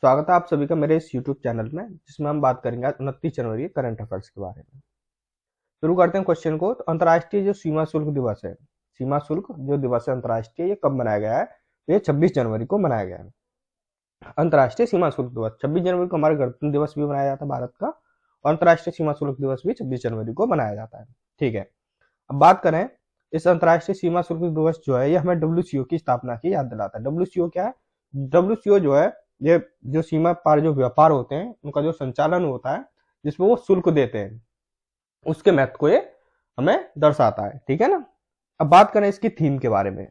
स्वागत है आप सभी का मेरे इस YouTube चैनल में, जिसमें हम बात करेंगे आज 29 जनवरी करंट अफेयर्स के बारे में। शुरू करते हैं क्वेश्चन को। तो अंतर्राष्ट्रीय जो सीमा शुल्क दिवस है, सीमा शुल्क जो दिवस है अंतर्राष्ट्रीय, ये कब मनाया गया है? तो ये 26 जनवरी को मनाया गया है। अंतर्राष्ट्रीय सीमा शुल्क दिवस 26 जनवरी को हमारा गणतंत्र दिवस भी मनाया जाता है भारत का, और अंतर्राष्ट्रीय सीमा शुल्क दिवस भी 26 जनवरी को मनाया जाता है। ठीक है, अब बात करें, इस अंतर्राष्ट्रीय सीमा शुल्क दिवस जो है ये हमें WCO की स्थापना की याद दिलाता है। WCO क्या है? WCO जो है ये जो सीमा पार जो व्यापार होते हैं उनका जो संचालन होता है, जिसमें वो शुल्क देते हैं, उसके महत्व को ये हमें दर्शाता है। ठीक है ना। अब बात करें इसकी थीम के बारे में।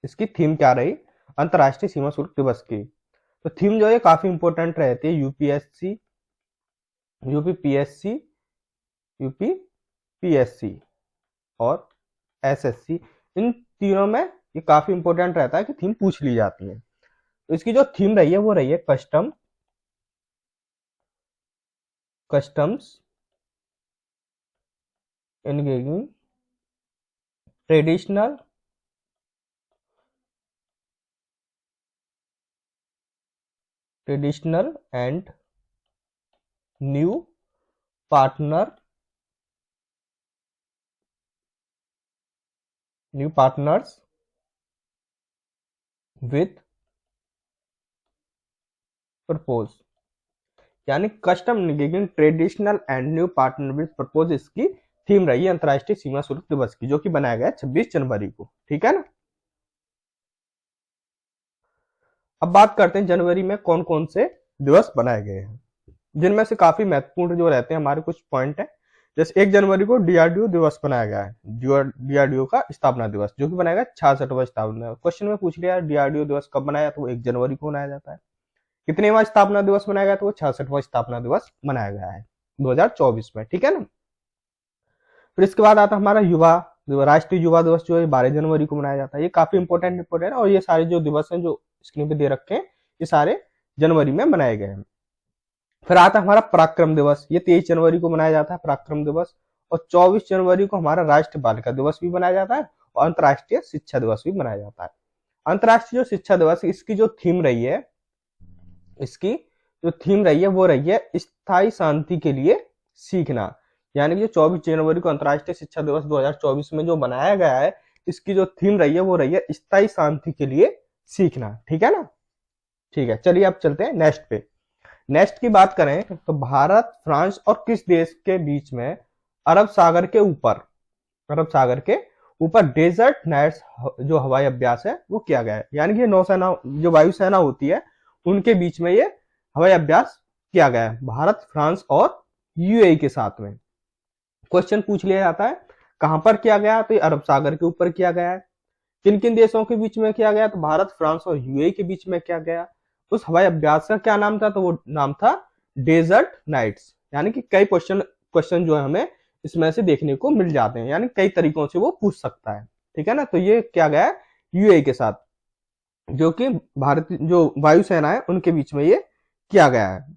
इसकी थीम क्या रही अंतर्राष्ट्रीय सीमा शुल्क दिवस की? तो थीम जो है काफी इंपॉर्टेंट रहती है। यूपीएससी, यूपीपीएससी और एसएससी, इन तीनों में ये काफी इंपॉर्टेंट रहता है कि थीम पूछ ली जाती है। तो इसकी जो थीम रही है वो रही है customs engaging traditional and new partners with purpose, यानी custom engaging traditional and new partner with purpose इसकी थीम रही है अंतर्राष्ट्रीय सीमा शुल्क दिवस की, जो कि बनाया गया 26 जनवरी को। ठीक है ना। अब बात करते हैं जनवरी में कौन कौन से दिवस बनाए गए हैं, जिनमें से काफी महत्वपूर्ण जो रहते हैं हमारे कुछ पॉइंट है। जैसे 1 जनवरी को DRDO दिवस बनाया गया है, DRDO का स्थापना दिवस, जो कि बनाया गया 66वां स्थापना। क्वेश्चन में पूछ लिया DRDO दिवस कब बनाया, तो वो 1 जनवरी को मनाया जाता है। कितनेवां स्थापना दिवस मनाया गया, तो वो 66वां स्थापना दिवस मनाया गया है 2024 में। ठीक है ना। फिर इसके बाद आता है हमारा राष्ट्रीय युवा दिवस, जो है 12 जनवरी को मनाया जाता है। ये काफी इंपॉर्टेंट है, और ये सारे जो दिवस हैं जो स्क्रीन पे दे रखे हैं, ये सारे जनवरी में मनाए गए हैं। फिर आता है हमारा पराक्रम दिवस, ये 23 जनवरी को मनाया जाता है पराक्रम दिवस। और 24 जनवरी को हमारा राष्ट्रीय बालिका दिवस भी मनाया जाता है, और अंतर्राष्ट्रीय शिक्षा दिवस भी मनाया जाता है। अंतर्राष्ट्रीय जो शिक्षा दिवस, इसकी जो थीम रही है, वो रही है स्थायी शांति के लिए सीखना। यानी कि जो 24 जनवरी को अंतर्राष्ट्रीय शिक्षा दिवस 2024 में जो बनाया गया है, इसकी जो थीम रही है वो रही है स्थायी शांति के लिए सीखना। ठीक है ना। ठीक है, चलिए अब चलते हैं नेक्स्ट पे। नेक्स्ट की बात करें तो भारत, फ्रांस और किस देश के बीच में अरब सागर के ऊपर डेजर्ट नाइट्स जो हवाई अभ्यास है वो किया गया है। यानी कि नौसेना जो वायुसेना होती है उनके बीच में ये हवाई अभ्यास किया गया है, भारत, फ्रांस और UAE के साथ में। क्वेश्चन पूछ लिया जाता है कहां पर किया गया, तो ये अरब सागर के ऊपर किया गया है। किन किन देशों के बीच में किया गया, तो भारत, फ्रांस और UAE के बीच में किया गया। उस हवाई अभ्यास का क्या नाम था, तो वो नाम था डेजर्ट नाइट्स। यानी कि कई क्वेश्चन जो है हमें इसमें से देखने को मिल जाते हैं, यानी कई तरीकों से वो पूछ सकता है। ठीक है ना। तो ये किया गया है UAE के साथ, जो कि भारतीय जो वायुसेना है उनके बीच में ये किया गया है।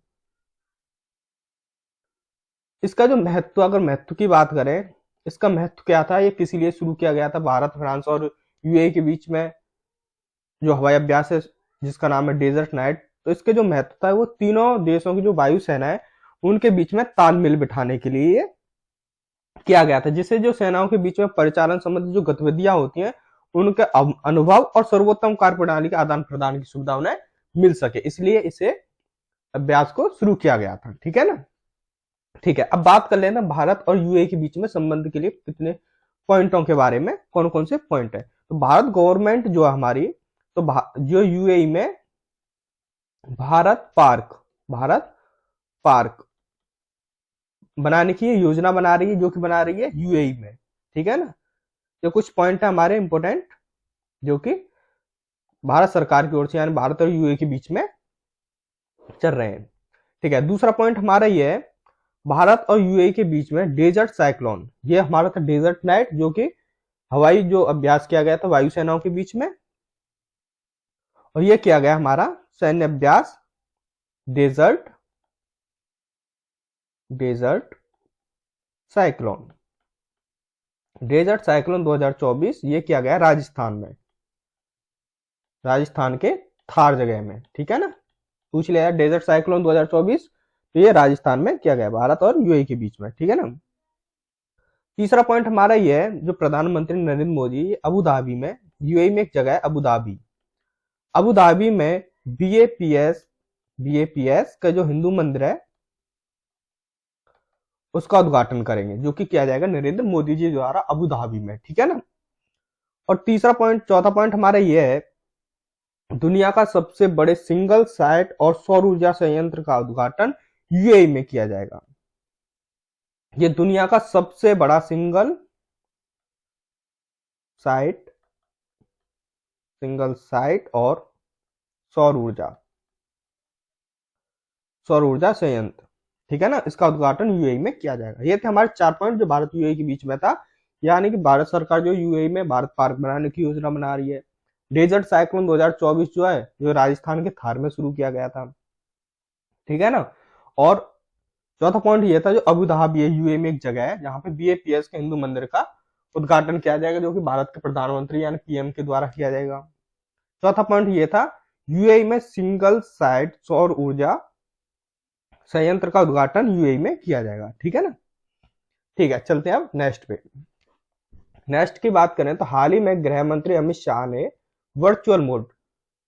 इसका जो महत्व, अगर महत्व की बात करें, इसका महत्व क्या था, ये किसी लिए शुरू किया गया था? भारत, फ्रांस और UAE के बीच में जो हवाई अभ्यास है जिसका नाम है डेजर्ट नाइट, तो इसके जो महत्व था वो तीनों देशों की जो वायुसेना है उनके बीच में तालमेल बिठाने के लिए किया गया था, जिससे जो सेनाओं के बीच में परिचालन संबंधी जो गतिविधियां होती हैं उनके अनुभव और सर्वोत्तम कार्य प्रणाली के आदान प्रदान की सुविधा उन्हें मिल सके, इसलिए इसे अभ्यास को शुरू किया गया था। ठीक है ना। ठीक है, अब बात कर लेना भारत और UAE के बीच में संबंध के लिए कितने पॉइंटों के बारे में, कौन कौन से पॉइंट है। तो भारत गवर्नमेंट जो है हमारी, तो जो UAE में भारत पार्क बनाने की योजना बना रही है, जो कि बना रही है UAE में। ठीक है ना। ये कुछ पॉइंट है हमारे इंपोर्टेंट, जो कि भारत सरकार की ओर से, यानी भारत और UAE के बीच में चल रहे हैं। ठीक है, दूसरा पॉइंट हमारा ये है, भारत और UAE के बीच में डेजर्ट साइक्लोन, ये हमारा था डेजर्ट नाइट, जो कि हवाई जो अभ्यास किया गया था वायुसेनाओं के बीच में, और ये किया गया हमारा सैन्य अभ्यास डेजर्ट साइक्लोन 2024, ये किया गया राजस्थान के थार जगह में। ठीक है ना। पूछ लिया डेजर्ट साइक्लोन 2024, तो ये राजस्थान में किया गया, भारत और यूएई के बीच में, ठीक है ना। तीसरा पॉइंट हमारा ये है, जो प्रधानमंत्री नरेंद्र मोदी अबू धाबी में, यूएई में एक जगह है अबू धाबी, अबू धाबी में बीएपीएस का जो हिंदू मंदिर है उसका उद्घाटन करेंगे, जो कि किया जाएगा नरेंद्र मोदी जी द्वारा अबू धाबी में, ठीक है ना। और चौथा पॉइंट हमारा यह है, दुनिया का सबसे बड़े सिंगल साइट और सौर ऊर्जा संयंत्र का उद्घाटन यूएई में किया जाएगा। ये दुनिया का सबसे बड़ा सिंगल साइट और सौर ऊर्जा संयंत्र, ठीक है ना, इसका उद्घाटन यूएई में किया जाएगा। ये थे हमारे 4 पॉइंट जो भारत यूएई के बीच में था, यानी कि भारत सरकार जो यूएई में भारत पार्क बनाने की योजना बना रही है। डेजर्ट साइक्लोन 2024 जो है, जो राजस्थान के थार में शुरू किया गया था, ठीक है ना। और चौथा पॉइंट ये था, जो अबू धाबी यूएई में एक जगह है जहां पे बीएपीएस के हिंदू मंदिर का उद्घाटन किया जाएगा, जो कि भारत के प्रधानमंत्री यानी पीएम के द्वारा किया जाएगा। चौथा पॉइंट ये था, यूएई में सिंगल साइट सौर ऊर्जा संयंत्र का उद्घाटन यूएई में किया जाएगा, ठीक है ना। ठीक है, चलते हैं अब नेक्स्ट पे। नेक्स्ट की बात करें तो हाल ही में गृह मंत्री अमित शाह ने वर्चुअल मोड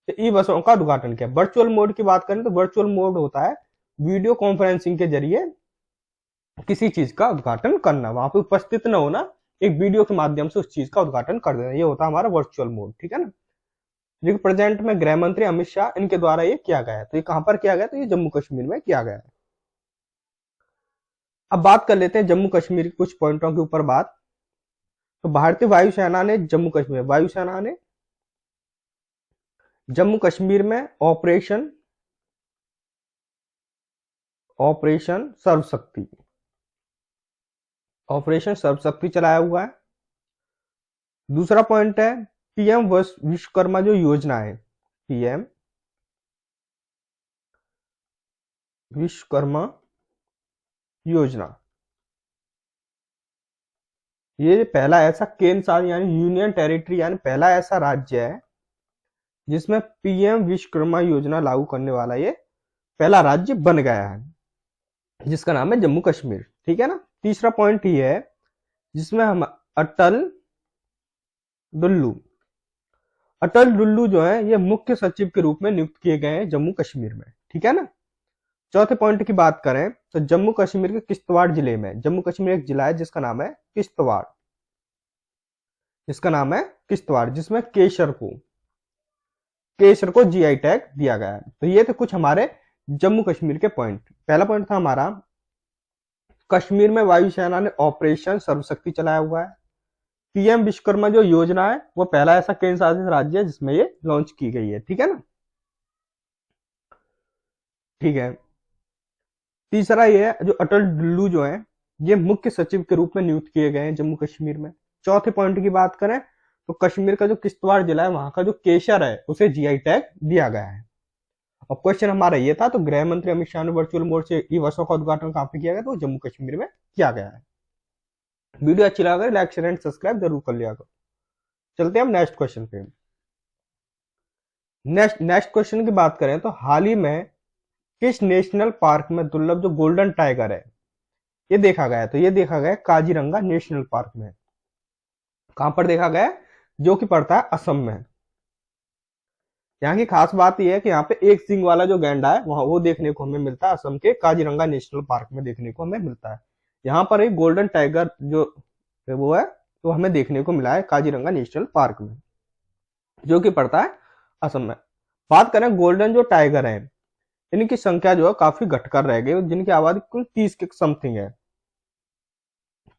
से ई बसों का उद्घाटन किया। वर्चुअल मोड की बात करें तो वर्चुअल मोड होता है वीडियो कॉन्फ्रेंसिंग के जरिए किसी चीज का उद्घाटन करना, वहां पे उपस्थित न होना, एक वीडियो के माध्यम से उस चीज का उद्घाटन कर देना, ये होता है हमारा वर्चुअल मोड, ठीक है ना। जो प्रेजेंट में गृह मंत्री अमित शाह इनके द्वारा ये किया गया है। तो ये कहां पर किया गया, तो ये जम्मू कश्मीर में किया गया है। अब बात कर लेते हैं जम्मू कश्मीर के कुछ पॉइंटों के ऊपर बात। तो भारतीय वायुसेना ने जम्मू कश्मीर में ऑपरेशन सर्वशक्ति चलाया हुआ है। दूसरा पॉइंट है पीएम विश्वकर्मा जो योजना है, पीएम विश्वकर्मा योजना, ये पहला ऐसा केंद्र शासित यानी यूनियन टेरिटरी यानी पहला ऐसा राज्य है जिसमें पीएम विश्वकर्मा योजना लागू करने वाला ये पहला राज्य बन गया है, जिसका नाम है जम्मू कश्मीर, ठीक है ना। तीसरा पॉइंट ये है जिसमें हम अटल डुल्लू जो है ये मुख्य सचिव के रूप में नियुक्त किए गए हैं जम्मू कश्मीर में, ठीक है ना। चौथे पॉइंट की बात करें तो जम्मू कश्मीर के किश्तवाड़ जिले में, जम्मू कश्मीर एक जिला है जिसका नाम है किश्तवाड़, जिसमें केसर को जीआई टैग दिया गया है। तो ये थे कुछ हमारे जम्मू कश्मीर के पॉइंट। पहला पॉइंट था हमारा, कश्मीर में वायुसेना ने ऑपरेशन सर्वशक्ति चलाया हुआ है। पीएम विश्वकर्मा जो योजना है वो पहला ऐसा केंद्र शासित राज्य है जिसमें ये लॉन्च की गई है, ठीक है ना। ठीक है, तीसरा ये है जो अटल डुल्लू जो है ये मुख्य सचिव के रूप में नियुक्त किए गए हैं जम्मू कश्मीर में। चौथे पॉइंट की बात करें तो कश्मीर का जो किश्तवाड़ जिला है वहां का जो केसर है उसे जीआई टैग दिया गया है। अब क्वेश्चन हमारा ये था, तो गृह मंत्री अमित शाह ने वर्चुअल मोड से ई बसों का उद्घाटन कहां पे किया गया, तो जम्मू कश्मीर में किया गया है। वीडियो अच्छी लगा लाइक शेयर एंड सब्सक्राइब जरूर कर लिया करो। चलते हैं हम नेक्स्ट क्वेश्चन पे। नेक्स्ट क्वेश्चन की बात करें तो हाल ही में किस नेशनल पार्क में दुर्लभ जो गोल्डन टाइगर है ये देखा गया है, तो ये देखा गया काजीरंगा नेशनल पार्क में। कहां पर देखा गया, जो कि पड़ता है असम में। यहाँ की खास बात यह है कि यहाँ पे एक सिंग वाला जो गैंडा है वहां वो देखने को हमें मिलता है असम के काजीरंगा नेशनल पार्क में देखने को हमें मिलता है। यहाँ पर एक गोल्डन टाइगर जो वो है तो हमें देखने को मिला है काजीरंगा नेशनल पार्क में, जो कि पड़ता है असम में। बात करें गोल्डन जो टाइगर है इनकी संख्या जो है काफी घटकर रह गई, जिनकी आबादी कुल 30 के समथिंग है,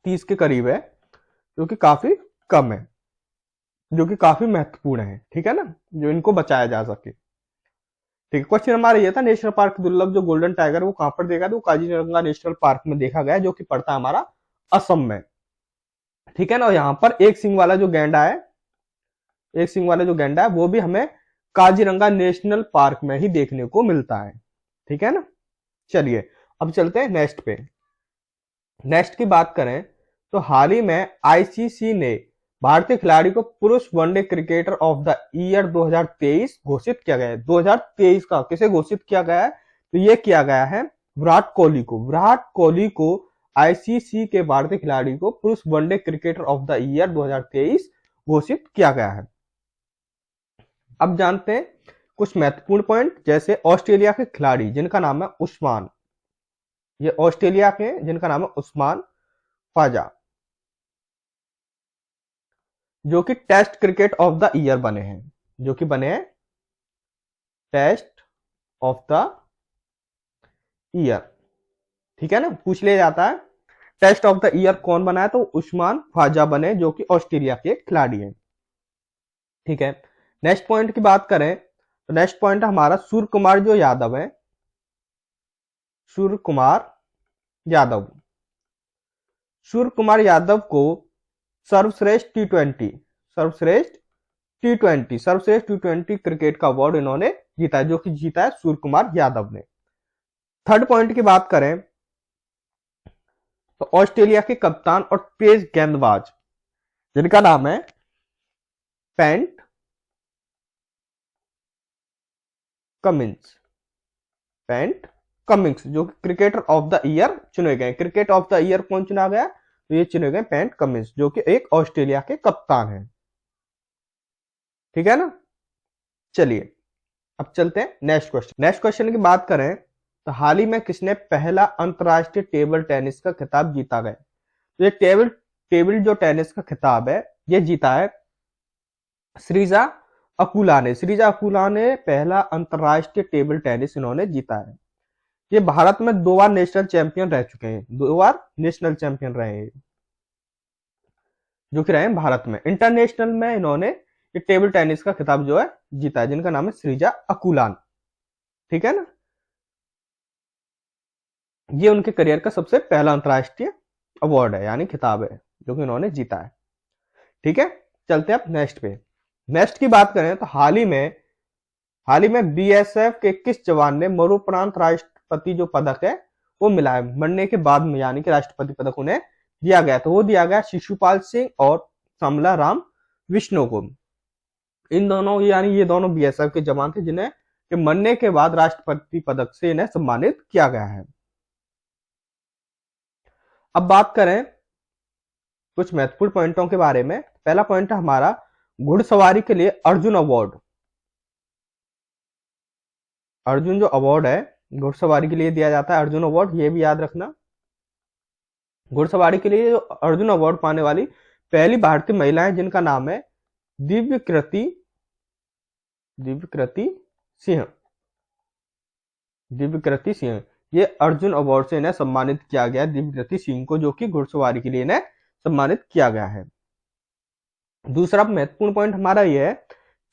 30 के करीब है, जो कि काफी कम है, जो कि काफी महत्वपूर्ण है, ठीक है ना, जो इनको बचाया जा सके। ठीक है, क्वेश्चन हमारा ये था नेशनल पार्क दुर्लभ जो गोल्डन टाइगर वो कहां पर देखा, तो काजीरंगा नेशनल पार्क में देखा गया, जो कि पड़ता है हमारा असम में, ठीक है ना। और यहाँ पर एक सिंग वाला जो गैंडा है वो भी हमें काजीरंगा नेशनल पार्क में ही देखने को मिलता है, ठीक है ना। चलिए अब चलते हैं नेक्स्ट पे। नेक्स्ट की बात करें तो हाल ही में आईसीसी ने भारतीय खिलाड़ी को पुरुष one day cricketer of the year 2023 घोषित किया गया है। 2023 का किसे घोषित किया गया है? तो ये किया गया है विराट कोहली को। विराट कोहली को आईसीसी के भारतीय खिलाड़ी को पुरुष one day cricketer of the year 2023 घोषित किया गया है। अब जानते हैं कुछ महत्वपूर्ण पॉइंट, जैसे ऑस्ट्रेलिया के खिलाड़ी जिनका नाम है उस्मान, ये ऑस्ट्रेलिया के जिनका नाम है उस्मान ख्वाजा, जो कि test cricket of the year बने हैं, जो कि बने हैं टेस्ट ऑफ द ईयर। ठीक है ना, पूछ लिया जाता है टेस्ट ऑफ द ईयर कौन बना है, तो उस्मान ख्वाजा बने, जो कि ऑस्ट्रेलिया के खिलाड़ी हैं। ठीक है, नेक्स्ट पॉइंट की बात करें तो नेक्स्ट पॉइंट हमारा सूर्य कुमार जो यादव है, सूर्य कुमार यादव, सूर्य कुमार यादव को सर्वश्रेष्ठ टी20 सर्वश्रेष्ठ टी20 क्रिकेट का अवार्ड इन्होंने जीता है, जो कि जीता है सूर्य कुमार यादव ने। थर्ड पॉइंट की बात करें तो ऑस्ट्रेलिया के कप्तान और तेज गेंदबाज जिनका नाम है पैट कमिंस, पैट कमिंस, जो कि क्रिकेटर ऑफ द ईयर चुने गए। क्रिकेट ऑफ द ईयर कौन चुना गया? तो ये चुने गए पैट कमिंस, जो कि एक ऑस्ट्रेलिया के कप्तान है। ठीक है ना, चलिए अब चलते हैं नेक्स्ट क्वेश्चन। नेक्स्ट क्वेश्चन की बात करें तो हाल ही में किसने पहला अंतरराष्ट्रीय टेबल टेनिस का खिताब जीता गया? तो ये टेबल जो टेनिस का खिताब है ये जीता है श्रीजा अकुला ने। श्रीजा अकुला ने पहला अंतरराष्ट्रीय टेबल टेनिस इन्होंने जीता है। ये भारत में 2 बार नेशनल चैंपियन रह चुके हैं, 2 बार नेशनल चैंपियन रहे हैं, जो कि रहे हैं भारत में। इंटरनेशनल में इन्होंने ये टेबल टेनिस का खिताब जो है जीता है, जिनका नाम है श्रीजा अकुलान। ठीक है ना, ये उनके करियर का सबसे पहला अंतरराष्ट्रीय अवार्ड है, यानी खिताब है, जो कि इन्होंने जीता है। ठीक है, चलते हैं अब नेक्स्ट पे। नेक्स्ट की बात करें तो हाल ही में बीएसएफ के किस जवान ने मरणोपरांत राष्ट्रपति जो पदक है वो मिला है? मरने के बाद में, यानी कि राष्ट्रपति पदक उन्हें दिया गया, तो वो दिया गया शिशुपाल सिंह और समला राम विष्णु को। इन दोनों, यानी ये दोनों बीएसएफ के जवान थे जिन्हें मरने के बाद राष्ट्रपति पदक से इन्हें सम्मानित किया गया है। अब बात करें कुछ महत्वपूर्ण पॉइंटों के बारे में। पहला पॉइंट है हमारा घुड़सवारी के लिए अर्जुन अवार्ड। अर्जुन जो अवार्ड है घुड़सवारी के लिए दिया जाता है, अर्जुन अवार्ड, ये भी याद रखना। घुड़सवारी के लिए जो अर्जुन अवार्ड पाने वाली पहली भारतीय महिला है जिनका नाम है दिव्यकृति सिंह। दिव्यकृति सिंह, ये अर्जुन अवार्ड से इन्हें सम्मानित किया गया, दिव्यकृति सिंह को, जो कि घुड़सवारी के लिए इन्हें सम्मानित किया गया है। दूसरा महत्वपूर्ण पॉइंट हमारा यह है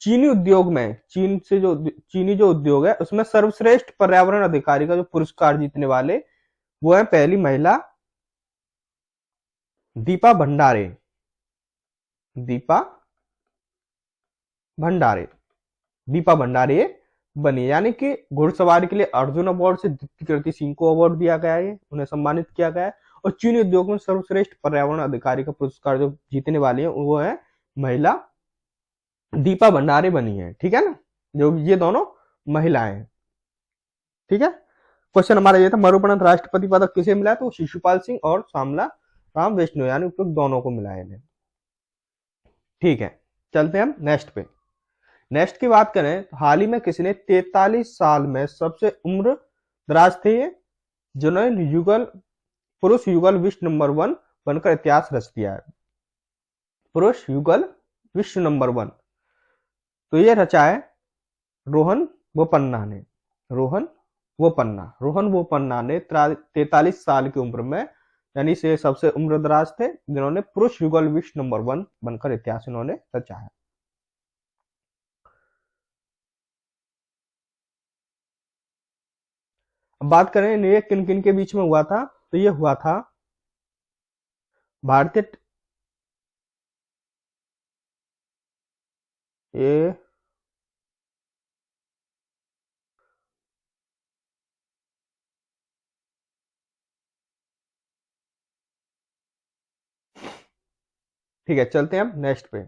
चीनी उद्योग में, चीनी जो उद्योग है उसमें सर्वश्रेष्ठ पर्यावरण अधिकारी का जो पुरस्कार जीतने वाले वो है पहली महिला दीपा भंडारे। दीपा भंडारे बनी, यानी कि घुड़सवारी के लिए अर्जुन अवार्ड से दिव्यकृति सिंह को अवार्ड दिया गया है, उन्हें सम्मानित किया गया है। और चीनी उद्योग में सर्वश्रेष्ठ पर्यावरण अधिकारी का पुरस्कार जो जीतने वाली है वो है महिला दीपा भंडारे बनी है। ठीक है ना, जो ये दोनों महिलाएं हैं। ठीक है, क्वेश्चन हमारा ये था मरणोपरांत राष्ट्रपति पदक किसे मिला है? तो शिशुपाल सिंह और शामला राम विष्णु, यानी उपयुक्त दोनों को मिला है इन्हें। ठीक है, चलते हैं हम नेक्स्ट पे। नेक्स्ट की बात करें तो हाल ही में किसी 43 साल में सबसे उम्र दराज थे जिन्होंने पुरुष युगल विश्व नंबर 1 बनकर इतिहास रच दिया है। पुरुष युगल विश्व नंबर 1, तो ये रचा है रोहन बोपन्ना ने। रोहन बोपन्ना ने 43 साल की उम्र में, यानी से सबसे उम्र दराज थे जिन्होंने पुरुष युगल विश्व नंबर 1 बनकर इतिहास इन्होंने रचा है। अब बात करें ये किन किन के बीच में हुआ था, तो ये हुआ था भारतीय ये ठीक है, चलते हैं अब नेक्स्ट पे।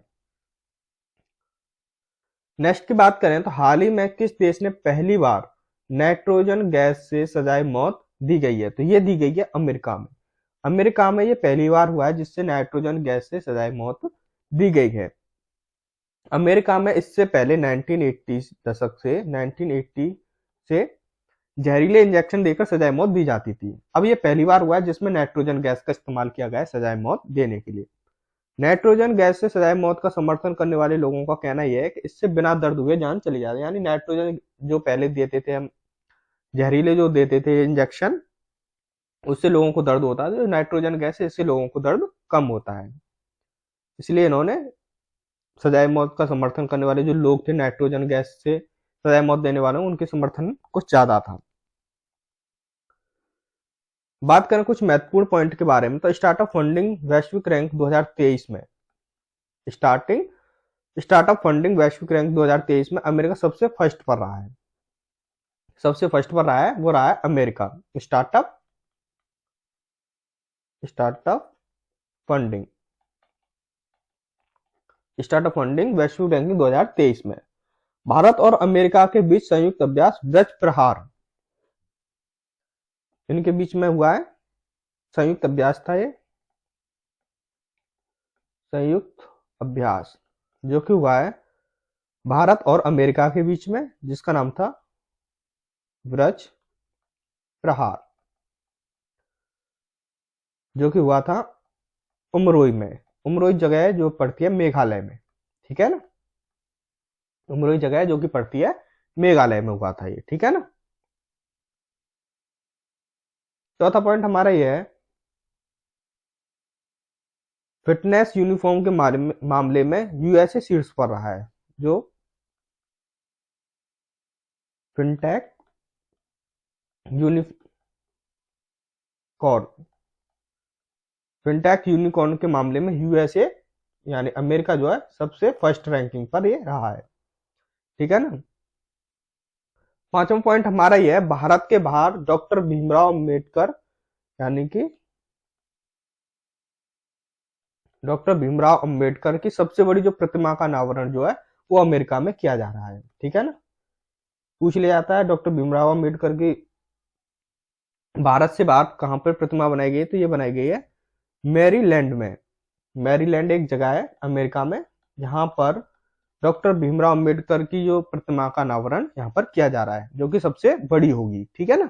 नेक्स्ट की बात करें तो हाल ही में किस देश ने पहली बार नाइट्रोजन गैस से सजाए मौत दी गई है? तो ये दी गई है अमेरिका में। अमेरिका में ये पहली बार हुआ है जिससे नाइट्रोजन गैस से सजाए मौत दी गई है। अमेरिका में इससे पहले 1980 दशक से 1980 से जहरीले इंजेक्शन देकर सजाए मौत दी जाती थी। अब ये पहली बार हुआ है जिसमें नाइट्रोजन गैस का इस्तेमाल किया गया है सजाए मौत देने के लिए। नाइट्रोजन गैस से सजाए मौत का समर्थन करने वाले लोगों का कहना यह है कि इससे बिना दर्द हुए जान चली जाती है। यानी नाइट्रोजन जो पहले देते थे हम, जहरीले जो देते थे इंजेक्शन, उससे लोगों को दर्द होता है, तो नाइट्रोजन गैस से इससे लोगों को दर्द कम होता है। इसलिए इन्होंने सजाए मौत का समर्थन करने वाले जो लोग थे, नाइट्रोजन गैस से सजाए मौत देने वाले, उनके समर्थन कुछ ज्यादा था। बात करें कुछ महत्वपूर्ण पॉइंट के बारे में तो स्टार्टअप फंडिंग वैश्विक रैंक 2023 में स्टार्टअप फंडिंग वैश्विक रैंक 2023 में अमेरिका सबसे फर्स्ट पर रहा है। सबसे फर्स्ट पर रहा है, वो रहा है अमेरिका। स्टार्टअप फंडिंग वैश्विक रैंकिंग 2023 में भारत और अमेरिका के बीच संयुक्त अभ्यास ब्रज प्रहार, इनके बीच में हुआ है संयुक्त अभ्यास था। ये संयुक्त अभ्यास जो कि हुआ है भारत और अमेरिका के बीच में, जिसका नाम था ब्रज प्रहार, जो कि हुआ था उमरोई में। उमरोई जगह है जो पड़ती है मेघालय में, ठीक है ना। उमरोई जगह है जो कि पड़ती है मेघालय में, हुआ था ये, ठीक है ना। चौथा पॉइंट हमारा ये है, फिटनेस यूनिफॉर्म के मामले में यूएसए शीर्ष पर रहा है। जो फिनटेक यूनिकॉर्न के मामले में यूएसए यानी अमेरिका जो है सबसे फर्स्ट रैंकिंग पर ये रहा है, ठीक है ना। पांचवा पॉइंट हमारा ये है, भारत के बाहर डॉक्टर भीमराव अंबेडकर यानी कि डॉक्टर भीमराव अंबेडकर की सबसे बड़ी जो प्रतिमा का अनावरण जो है वो अमेरिका में किया जा रहा है, ठीक है ना। पूछ लिया जाता है डॉक्टर भीमराव अंबेडकर की भारत से बाहर कहां पर प्रतिमा बनाई गई है, तो ये बनाई गई है मैरीलैंड में। मैरीलैंड एक जगह है अमेरिका में जहां पर डॉक्टर भीमराव अंबेडकर की जो प्रतिमा का अनावरण यहाँ पर किया जा रहा है, जो कि सबसे बड़ी होगी, ठीक है ना।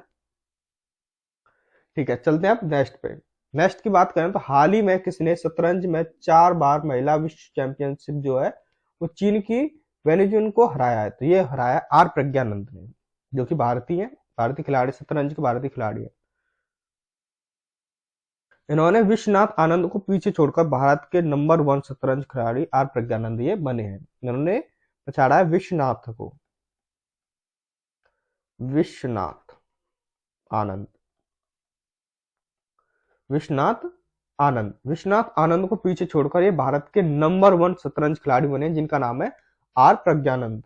ठीक है, चलते हैं अब नेक्स्ट पे। नेक्स्ट की बात करें तो हाल ही में किसने शतरंज में 4 बार महिला विश्व चैंपियनशिप जो है वो चीन की वेनिजुन को हराया है? तो ये हराया आर प्रज्ञानंद ने, जो कि भारतीय खिलाड़ी, शतरंज के भारतीय खिलाड़ी है। इन्होंने विश्वनाथ आनंद को पीछे छोड़कर भारत के नंबर 1 शतरंज खिलाड़ी आर प्रज्ञानंद ये बने हैं। इन्होंने पछाड़ा है विश्वनाथ को, विश्वनाथ आनंद को पीछे छोड़कर ये भारत के नंबर 1 शतरंज खिलाड़ी बने, जिनका नाम है आर प्रज्ञानंद।